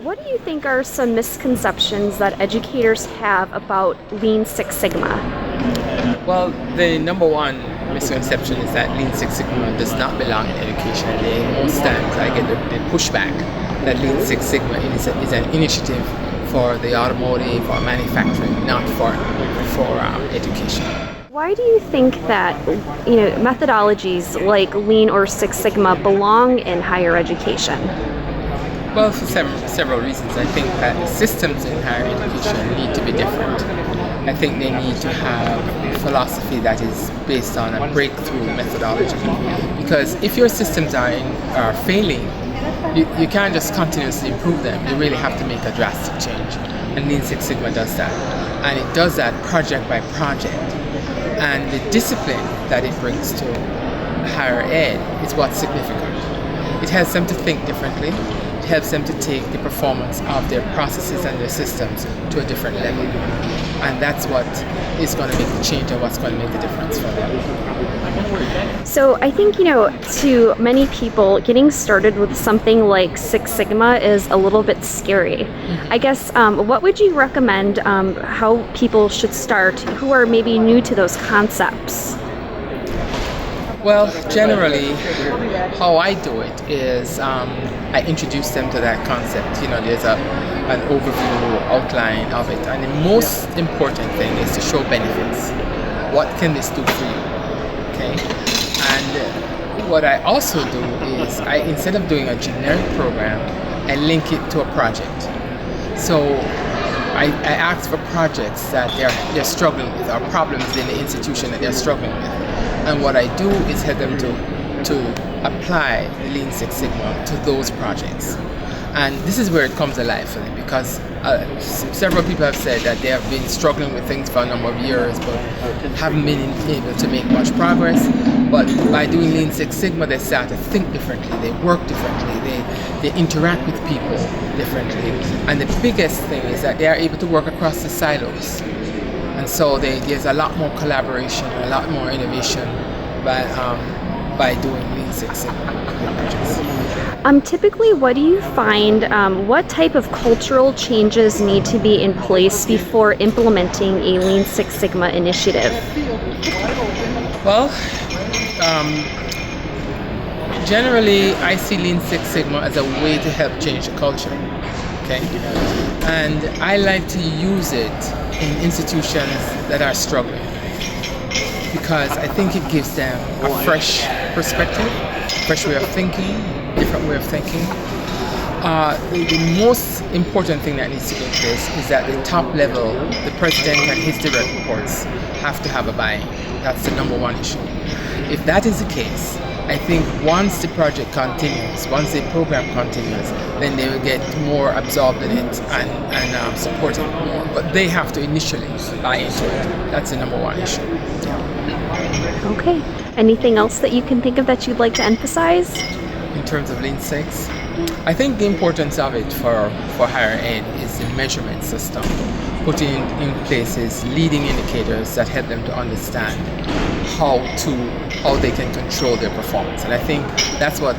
What do you think are some misconceptions that educators have about Lean Six Sigma? Well, the number one misconception is that Lean Six Sigma does not belong in education. Most times I get the pushback that Lean Six Sigma is an initiative for the automotive or manufacturing, not for education. Why do you think that methodologies like Lean or Six Sigma belong in higher education? Well, for several reasons. I think that the systems in higher education need to be different. I think they need to have a philosophy that is based on a breakthrough methodology. Because if your systems are failing, you can't just continuously improve them. You really have to make a drastic change. And Lean Six Sigma does that. And it does that project by project. And the discipline that it brings to higher ed is what's significant. It helps them to think differently. It helps them to take the performance of their processes and their systems to a different level. And that's what is going to make the change and what's going to make the difference for them. So I think, to many people, getting started with something like Six Sigma is a little bit scary. Mm-hmm. I guess, what would you recommend how people should start who are maybe new to those concepts? Well, generally, how I do it is I introduce them to that concept. There's an overview outline of it. And the most important thing is to show benefits. What can this do for you? Okay? And what I also do is instead of doing a generic program, I link it to a project. So I ask for projects that they're struggling with, or problems in the institution that they're struggling with. And what I do is help them to apply the Lean Six Sigma to those projects. And this is where it comes alive for them, because several people have said that they have been struggling with things for a number of years but haven't been able to make much progress. But by doing Lean Six Sigma, they start to think differently, they work differently, they interact with people differently. And the biggest thing is that they are able to work across the silos. And so there's a lot more collaboration, a lot more innovation by doing Lean Six Sigma projects. Typically, what do you find, what type of cultural changes need to be in place before implementing a Lean Six Sigma initiative? Well, generally, I see Lean Six Sigma as a way to help change the culture. Okay? And I like to use it in institutions that are struggling, because I think it gives them a fresh perspective, fresh way of thinking, different way of thinking. The most important thing that needs to be in place is that the top level, the president and his direct reports, have to have a buy-in. That's the number one issue. If that is the case, I think once the project continues, once the program continues, then they will get more absorbed in it and support it more. But they have to initially buy into it. That's the number one issue. Yeah. Okay. Anything else that you can think of that you'd like to emphasize? In terms of Lean Six, I think the importance of it for higher ed is the measurement system, putting in places leading indicators that help them to understand how they can control their performance. And I think that's what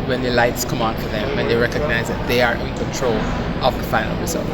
when the lights come on for them, when they recognize that they are in control of the final result.